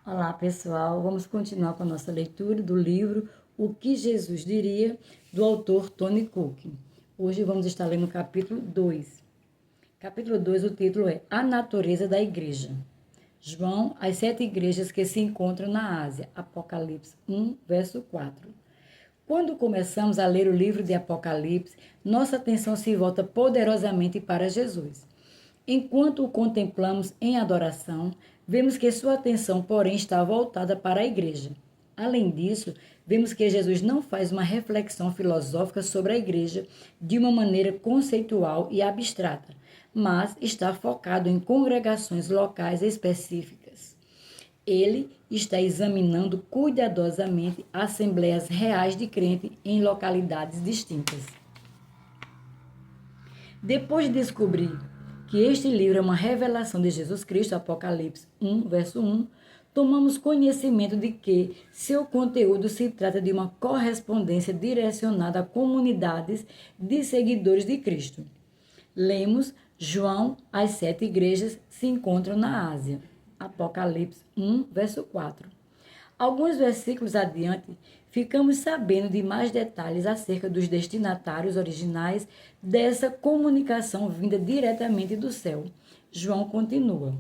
Olá, pessoal. Vamos continuar com a nossa leitura do livro O que Jesus Diria, do autor Tony Cook. Hoje vamos estar lendo o capítulo 2. Capítulo 2, o título é A Natureza da Igreja. João, as 7 igrejas que se encontram na Ásia. Apocalipse 1, verso 4. Quando começamos a ler o livro de Apocalipse, nossa atenção se volta poderosamente para Jesus. Enquanto o contemplamos em adoração, vemos que sua atenção, porém, está voltada para a igreja. Além disso, vemos que Jesus não faz uma reflexão filosófica sobre a igreja de uma maneira conceitual e abstrata, mas está focado em congregações locais específicas. Ele está examinando cuidadosamente assembleias reais de crentes em localidades distintas. Depois de descobrir que este livro é uma revelação de Jesus Cristo, Apocalipse 1, verso 1, tomamos conhecimento de que seu conteúdo se trata de uma correspondência direcionada a comunidades de seguidores de Cristo. Lemos João, as 7 igrejas se encontram na Ásia. Apocalipse 1, verso 4. Alguns versículos adiante, ficamos sabendo de mais detalhes acerca dos destinatários originais dessa comunicação vinda diretamente do céu. João continua: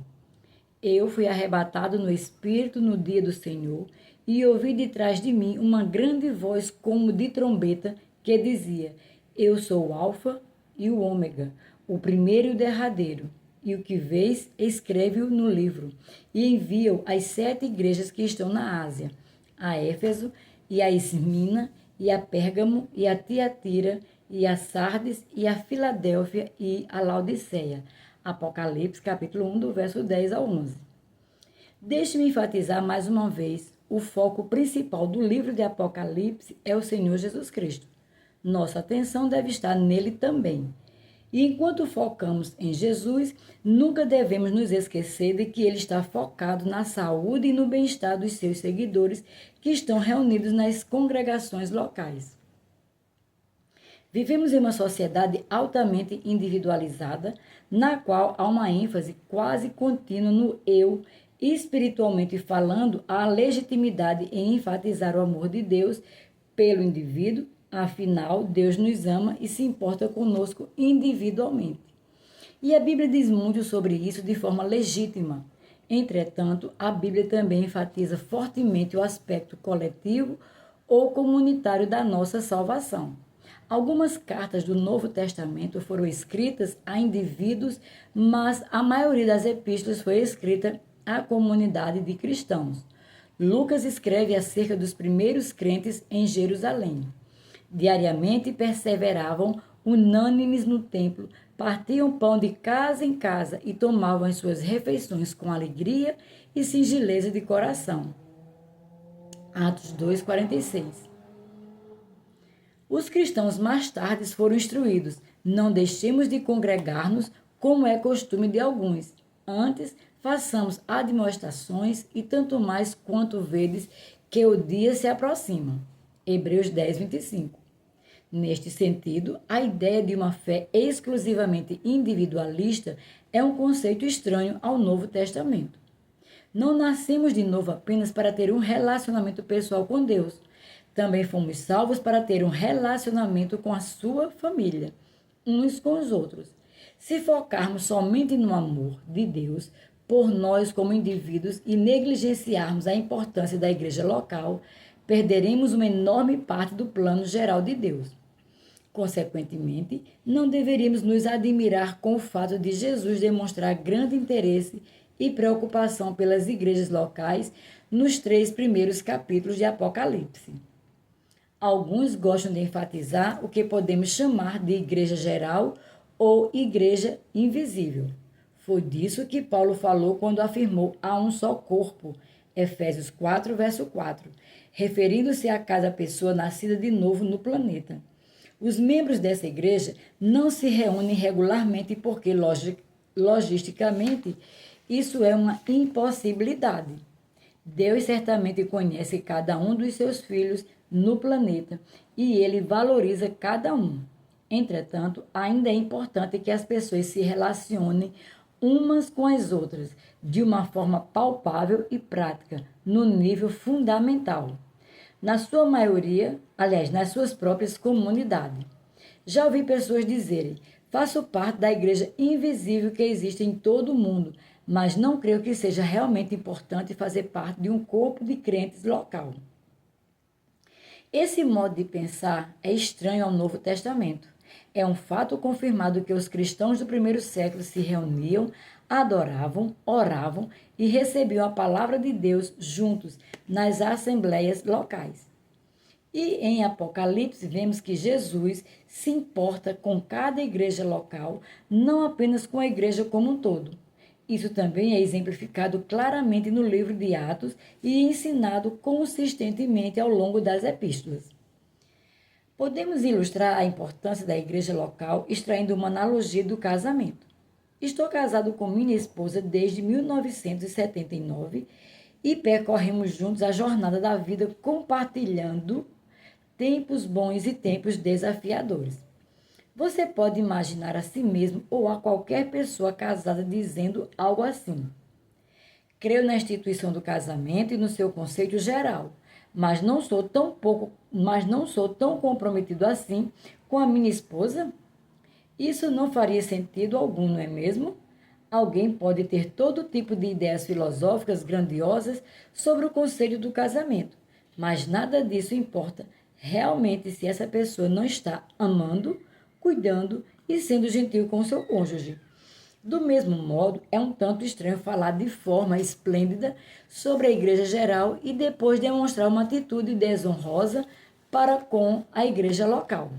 Eu fui arrebatado no Espírito no dia do Senhor e ouvi de trás de mim uma grande voz como de trombeta que dizia: Eu sou o Alfa e o Ômega, o primeiro e o derradeiro. E o que vês, escreve-o no livro, e envia-o às 7 igrejas que estão na Ásia, a Éfeso, e a Esmina, e a Pérgamo, e a Tiatira, e a Sardes, e a Filadélfia, e a Laodiceia. Apocalipse, capítulo 1, do verso 10 ao 11. Deixe-me enfatizar mais uma vez, o foco principal do livro de Apocalipse é o Senhor Jesus Cristo. Nossa atenção deve estar nele também. E enquanto focamos em Jesus, nunca devemos nos esquecer de que ele está focado na saúde e no bem-estar dos seus seguidores que estão reunidos nas congregações locais. Vivemos em uma sociedade altamente individualizada, na qual há uma ênfase quase contínua no eu, espiritualmente falando, há legitimidade em enfatizar o amor de Deus pelo indivíduo. Afinal, Deus nos ama e se importa conosco individualmente. E a Bíblia diz muito sobre isso de forma legítima. Entretanto, a Bíblia também enfatiza fortemente o aspecto coletivo ou comunitário da nossa salvação. Algumas cartas do Novo Testamento foram escritas a indivíduos, mas a maioria das epístolas foi escrita à comunidade de cristãos. Lucas escreve acerca dos primeiros crentes em Jerusalém. Diariamente perseveravam unânimes no templo, partiam pão de casa em casa e tomavam as suas refeições com alegria e singeleza de coração. Atos 2:46. Os cristãos mais tarde foram instruídos: não deixemos de congregar-nos, como é costume de alguns. Antes, façamos admoestações e tanto mais quanto vedes que o dia se aproxima. Hebreus 10:25. Neste sentido, a ideia de uma fé exclusivamente individualista é um conceito estranho ao Novo Testamento. Não nascemos de novo apenas para ter um relacionamento pessoal com Deus. Também fomos salvos para ter um relacionamento com a sua família, uns com os outros. Se focarmos somente no amor de Deus por nós como indivíduos e negligenciarmos a importância da igreja local, perderemos uma enorme parte do plano geral de Deus. Consequentemente, não deveríamos nos admirar com o fato de Jesus demonstrar grande interesse e preocupação pelas igrejas locais nos 3 primeiros capítulos de Apocalipse. Alguns gostam de enfatizar o que podemos chamar de igreja geral ou igreja invisível. Foi disso que Paulo falou quando afirmou há um só corpo, Efésios 4, verso 4, referindo-se a cada pessoa nascida de novo no planeta. Os membros dessa igreja não se reúnem regularmente porque, logisticamente, isso é uma impossibilidade. Deus certamente conhece cada um dos seus filhos no planeta e ele valoriza cada um. Entretanto, ainda é importante que as pessoas se relacionem umas com as outras, de uma forma palpável e prática, no nível fundamental. Na sua maioria, aliás, nas suas próprias comunidades. Já ouvi pessoas dizerem: faço parte da igreja invisível que existe em todo o mundo, mas não creio que seja realmente importante fazer parte de um corpo de crentes local. Esse modo de pensar é estranho ao Novo Testamento. É um fato confirmado que os cristãos do primeiro século se reuniam, adoravam, oravam e recebiam a palavra de Deus juntos nas assembleias locais. E em Apocalipse vemos que Jesus se importa com cada igreja local, não apenas com a igreja como um todo. Isso também é exemplificado claramente no livro de Atos e ensinado consistentemente ao longo das epístolas. Podemos ilustrar a importância da igreja local extraindo uma analogia do casamento. Estou casado com minha esposa desde 1979 e percorremos juntos a jornada da vida compartilhando tempos bons e tempos desafiadores. Você pode imaginar a si mesmo ou a qualquer pessoa casada dizendo algo assim: creio na instituição do casamento e no seu conceito geral, mas não sou tão comprometido assim com a minha esposa. Isso não faria sentido algum, não é mesmo? Alguém pode ter todo tipo de ideias filosóficas grandiosas sobre o conceito do casamento, mas nada disso importa realmente se essa pessoa não está amando, cuidando e sendo gentil com seu cônjuge. Do mesmo modo, é um tanto estranho falar de forma esplêndida sobre a igreja geral e depois demonstrar uma atitude desonrosa para com a igreja local.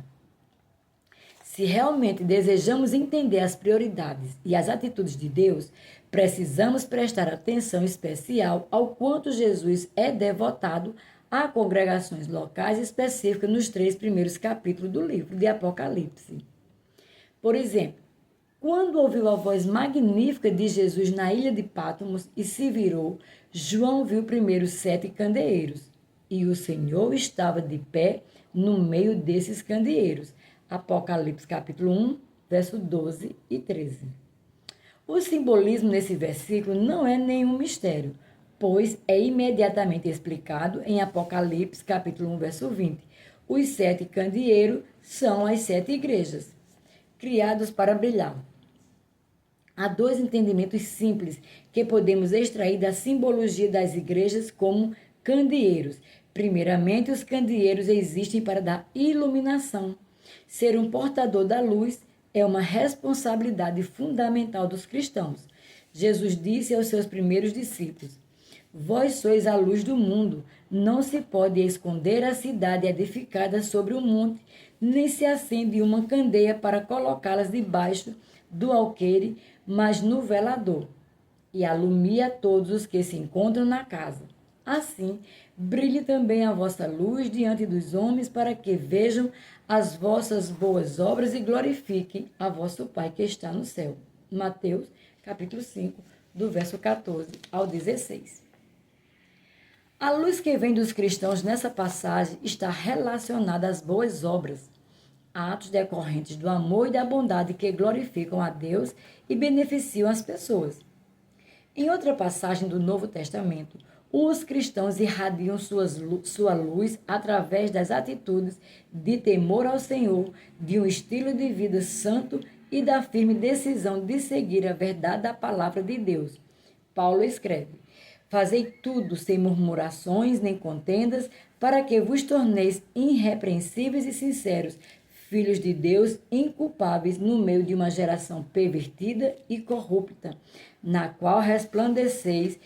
Se realmente desejamos entender as prioridades e as atitudes de Deus, precisamos prestar atenção especial ao quanto Jesus é devotado a congregações locais específicas nos 3 primeiros capítulos do livro de Apocalipse. Por exemplo, quando ouviu a voz magnífica de Jesus na ilha de Patmos e se virou, João viu primeiro 7 candeeiros, e o Senhor estava de pé no meio desses candeeiros. Apocalipse capítulo 1, verso 12 e 13. O simbolismo nesse versículo não é nenhum mistério, pois é imediatamente explicado em Apocalipse capítulo 1, verso 20. Os 7 candeeiros são as 7 igrejas, criados para brilhar. Há 2 entendimentos simples que podemos extrair da simbologia das igrejas como candeeiros. Primeiramente, os candeeiros existem para dar iluminação. Ser um portador da luz é uma responsabilidade fundamental dos cristãos. Jesus disse aos seus primeiros discípulos: vós sois a luz do mundo. Não se pode esconder a cidade edificada sobre um monte, nem se acende uma candeia para colocá-las debaixo do alqueire, mas no velador, e alumia todos os que se encontram na casa. Assim, brilhe também a vossa luz diante dos homens, para que vejam as vossas boas obras e glorifiquem a vosso Pai que está no céu. Mateus, capítulo 5, do verso 14 ao 16. A luz que vem dos cristãos nessa passagem está relacionada às boas obras, atos decorrentes do amor e da bondade que glorificam a Deus e beneficiam as pessoas. Em outra passagem do Novo Testamento, os cristãos irradiam sua luz através das atitudes de temor ao Senhor, de um estilo de vida santo e da firme decisão de seguir a verdade da palavra de Deus. Paulo escreve: fazei tudo sem murmurações nem contendas, para que vos torneis irrepreensíveis e sinceros, filhos de Deus inculpáveis no meio de uma geração pervertida e corrupta, na qual resplandeceis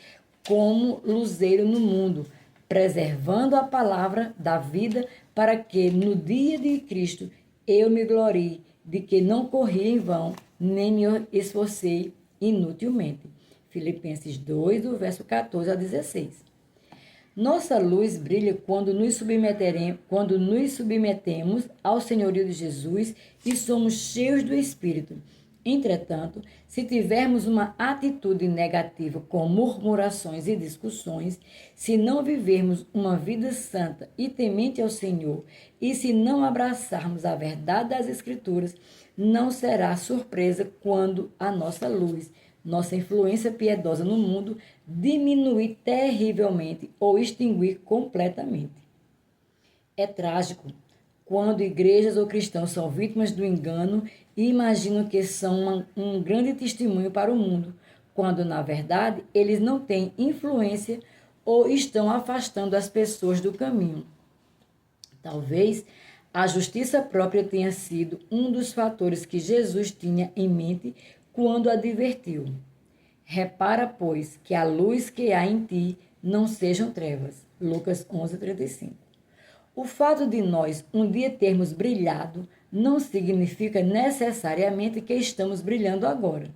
como luzeiro no mundo, preservando a palavra da vida, para que no dia de Cristo eu me glorie de que não corri em vão, nem me esforcei inutilmente. Filipenses 2, do verso 14 ao 16. Nossa luz brilha quando nos submetemos ao senhorio de Jesus e somos cheios do Espírito. Entretanto, se tivermos uma atitude negativa com murmurações e discussões, se não vivermos uma vida santa e temente ao Senhor, e se não abraçarmos a verdade das Escrituras, não será surpresa quando a nossa luz nossa influência piedosa no mundo diminuir terrivelmente ou extinguir completamente. É trágico quando igrejas ou cristãos são vítimas do engano e imaginam que são um grande testemunho para o mundo, quando, na verdade, eles não têm influência ou estão afastando as pessoas do caminho. Talvez a justiça própria tenha sido um dos fatores que Jesus tinha em mente quando advertiu: repara, pois, que a luz que há em ti não sejam trevas. Lucas 11:35. O fato de nós um dia termos brilhado não significa necessariamente que estamos brilhando agora,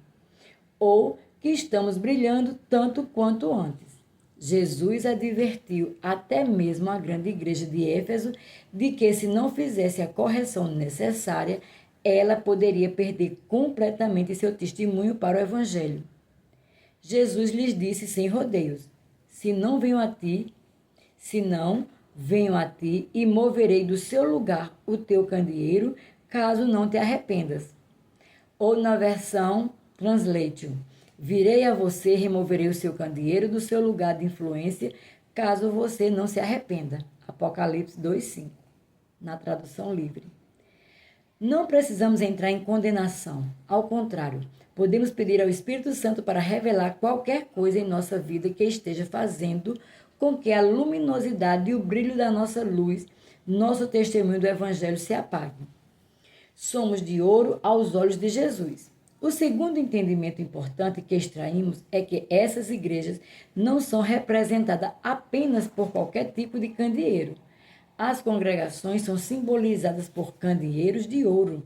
ou que estamos brilhando tanto quanto antes. Jesus advertiu até mesmo a grande igreja de Éfeso de que, se não fizesse a correção necessária, ela poderia perder completamente seu testemunho para o Evangelho. Jesus lhes disse sem rodeios: Se não venho a ti e moverei do seu lugar o teu candeeiro, caso não te arrependas. Ou na versão Translation: virei a você e removerei o seu candeeiro do seu lugar de influência, caso você não se arrependa. Apocalipse 2:5, na tradução livre. Não precisamos entrar em condenação. Ao contrário, podemos pedir ao Espírito Santo para revelar qualquer coisa em nossa vida que esteja fazendo com que a luminosidade e o brilho da nossa luz, nosso testemunho do Evangelho, se apague. Somos de ouro aos olhos de Jesus. O segundo entendimento importante que extraímos é que essas igrejas não são representadas apenas por qualquer tipo de candeeiro. As congregações são simbolizadas por candeeiros de ouro.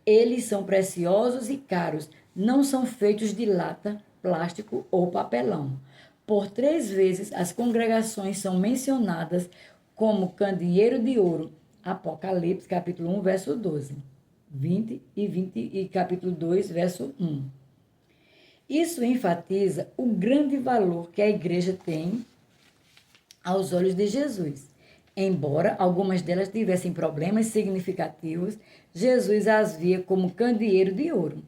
Eles são preciosos e caros, não são feitos de lata, plástico ou papelão. Por 3 vezes as congregações são mencionadas como candeeiro de ouro. Apocalipse, capítulo 1, verso 12. 20 e capítulo 2, verso 1. Isso enfatiza o grande valor que a igreja tem aos olhos de Jesus. Embora algumas delas tivessem problemas significativos, Jesus as via como candeeiro de ouro.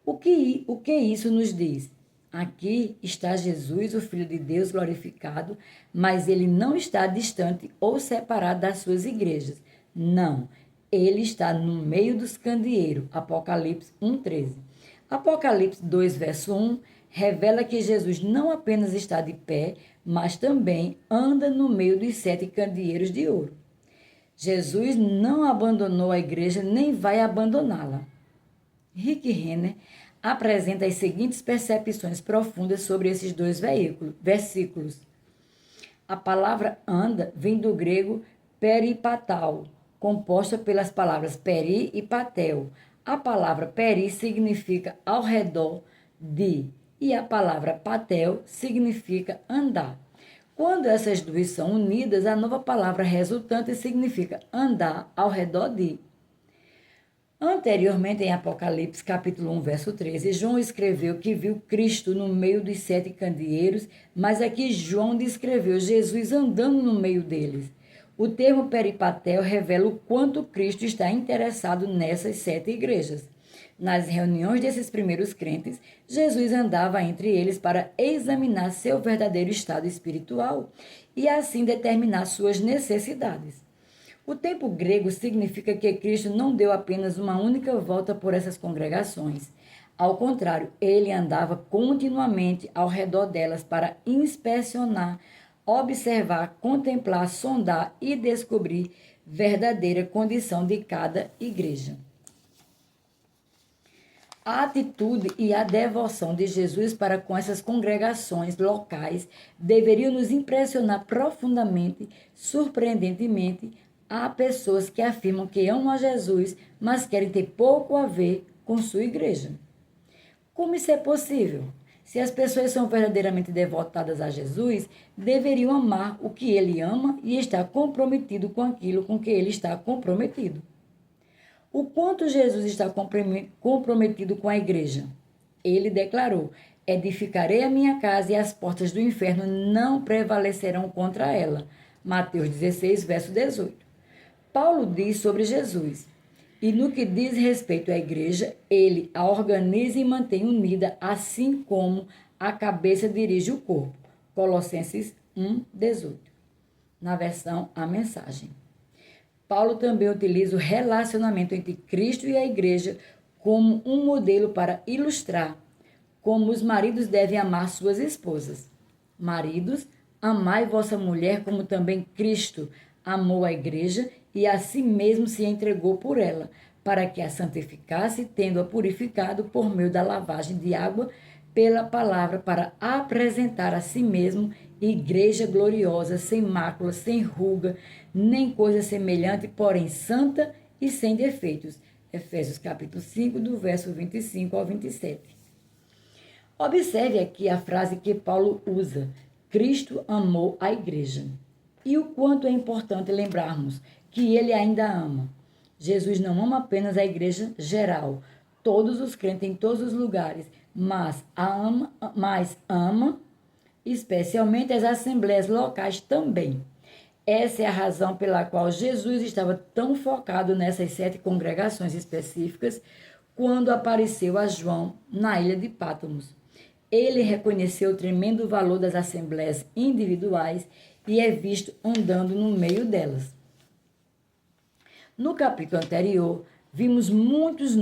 O que isso nos diz? Aqui está Jesus, o Filho de Deus glorificado, mas ele não está distante ou separado das suas igrejas. Não, ele está no meio dos candeeiros. Apocalipse 1:13. Apocalipse 2, verso 1, revela que Jesus não apenas está de pé, mas também anda no meio dos 7 candeeiros de ouro. Jesus não abandonou a igreja nem vai abandoná-la. Rick Renner apresenta as seguintes percepções profundas sobre esses 2 versículos. A palavra anda vem do grego peripatal, composta pelas palavras peri e patel. A palavra peri significa ao redor de, e a palavra patel significa andar. Quando essas duas são unidas, a nova palavra resultante significa andar ao redor de. Anteriormente, em Apocalipse, capítulo 1, verso 13, João escreveu que viu Cristo no meio dos 7 candeeiros, mas aqui João descreveu Jesus andando no meio deles. O termo peripatel revela o quanto Cristo está interessado nessas 7 igrejas. Nas reuniões desses primeiros crentes, Jesus andava entre eles para examinar seu verdadeiro estado espiritual e assim determinar suas necessidades. O tempo grego significa que Cristo não deu apenas uma única volta por essas congregações. Ao contrário, ele andava continuamente ao redor delas para inspecionar, observar, contemplar, sondar e descobrir verdadeira condição de cada igreja. A atitude e a devoção de Jesus para com essas congregações locais deveriam nos impressionar profundamente, surpreendentemente. Há pessoas que afirmam que amam a Jesus, mas querem ter pouco a ver com sua igreja. Como isso é possível? Se as pessoas são verdadeiramente devotadas a Jesus, deveriam amar o que ele ama e estar comprometido com aquilo com que ele está comprometido. O quanto Jesus está comprometido com a igreja? Ele declarou: edificarei a minha casa e as portas do inferno não prevalecerão contra ela. Mateus 16, verso 18. Paulo diz sobre Jesus: E no que diz respeito à igreja, ele a organiza e mantém unida, assim como a cabeça dirige o corpo. Colossenses 1:18. Na versão A Mensagem. Paulo também utiliza o relacionamento entre Cristo e a igreja como um modelo para ilustrar como os maridos devem amar suas esposas. Maridos, amai vossa mulher como também Cristo amou a igreja e a si mesmo se entregou por ela, para que a santificasse, tendo-a purificado por meio da lavagem de água pela palavra, para apresentar a si mesmo igreja gloriosa, sem mácula, sem ruga, nem coisa semelhante, porém santa e sem defeitos. Efésios capítulo 5, do verso 25 ao 27. Observe aqui a frase que Paulo usa: Cristo amou a igreja. E o quanto é importante lembrarmos que ele ainda ama. Jesus não ama apenas a igreja geral, todos os crentes em todos os lugares, mas ama especialmente as assembleias locais também. Essa é a razão pela qual Jesus estava tão focado nessas 7 congregações específicas quando apareceu a João na ilha de Pátimos. Ele reconheceu o tremendo valor das assembleias individuais e é visto andando no meio delas. No capítulo anterior, vimos muitos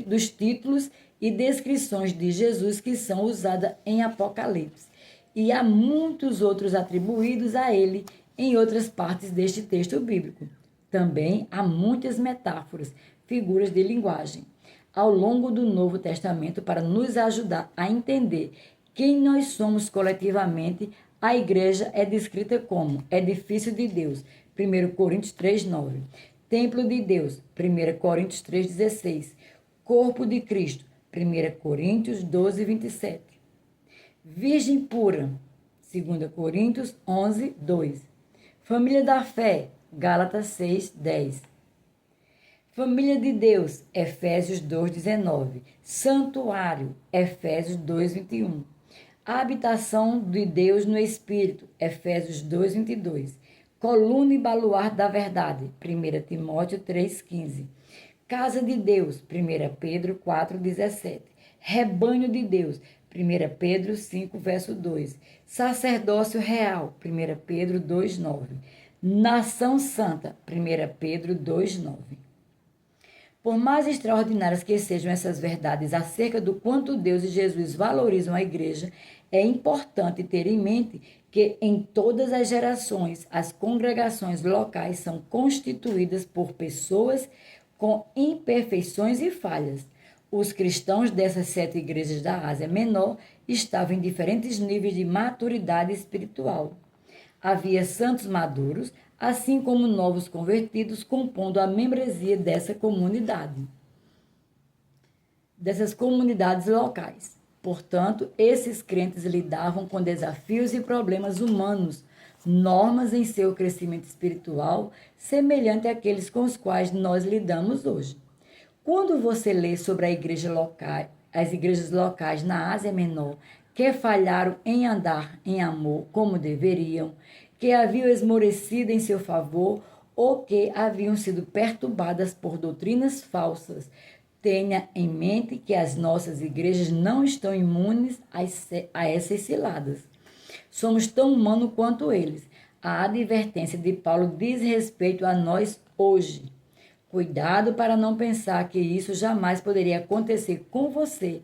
dos títulos e descrições de Jesus que são usadas em Apocalipse. E há muitos outros atribuídos a ele em outras partes deste texto bíblico. Também há muitas metáforas, figuras de linguagem, ao longo do Novo Testamento para nos ajudar a entender quem nós somos coletivamente. A igreja é descrita como edifício de Deus, 1 Coríntios 3:9. Templo de Deus, 1 Coríntios 3:16. Corpo de Cristo, 1 Coríntios 12:27. Virgem pura, 2 Coríntios 11:2. Família da fé, Gálatas 6:10. Família de Deus, Efésios 2:19. Santuário, Efésios 2:21. A habitação de Deus no Espírito, Efésios 2:22. Coluna e baluarte da verdade, 1 Timóteo 3:15. Casa de Deus, 1 Pedro 4:17. Rebanho de Deus, 1 Pedro 5, verso 2. Sacerdócio real, 1 Pedro 2:9. Nação santa, 1 Pedro 2:9. Por mais extraordinárias que sejam essas verdades acerca do quanto Deus e Jesus valorizam a igreja, é importante ter em mente que em todas as gerações, as congregações locais são constituídas por pessoas com imperfeições e falhas. Os cristãos dessas 7 igrejas da Ásia Menor estavam em diferentes níveis de maturidade espiritual. Havia santos maduros, assim como novos convertidos, compondo a membresia dessas comunidades locais. Portanto, esses crentes lidavam com desafios e problemas humanos, normas em seu crescimento espiritual, semelhante àqueles com os quais nós lidamos hoje. Quando você lê sobre as igrejas locais na Ásia Menor, que falharam em andar em amor como deveriam, que haviam esmorecido em seu favor ou que haviam sido perturbadas por doutrinas falsas, tenha em mente que as nossas igrejas não estão imunes a essas ciladas. Somos tão humanos quanto eles. A advertência de Paulo diz respeito a nós hoje. Cuidado para não pensar que isso jamais poderia acontecer com você,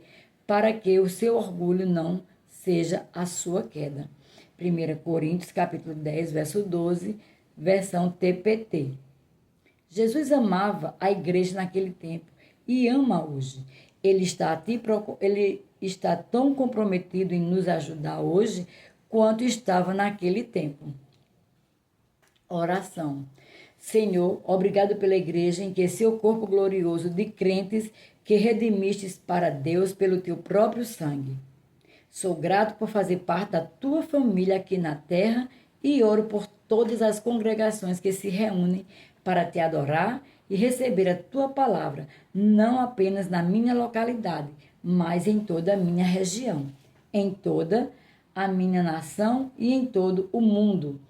para que o seu orgulho não seja a sua queda. 1 Coríntios capítulo 10, verso 12, versão TPT. Jesus amava a igreja naquele tempo e ama hoje. Ele está tão comprometido em nos ajudar hoje quanto estava naquele tempo. Oração. Senhor, obrigado pela igreja em que seu corpo glorioso de crentes que redimistes para Deus pelo teu próprio sangue. Sou grato por fazer parte da tua família aqui na terra e oro por todas as congregações que se reúnem para te adorar e receber a tua palavra, não apenas na minha localidade, mas em toda a minha região, em toda a minha nação e em todo o mundo.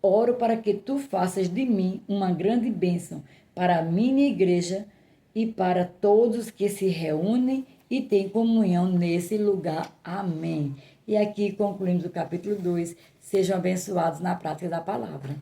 oro para que tu faças de mim uma grande bênção para a minha igreja e para todos que se reúnem e têm comunhão nesse lugar. Amém. E aqui concluímos o capítulo 2. Sejam abençoados na prática da palavra.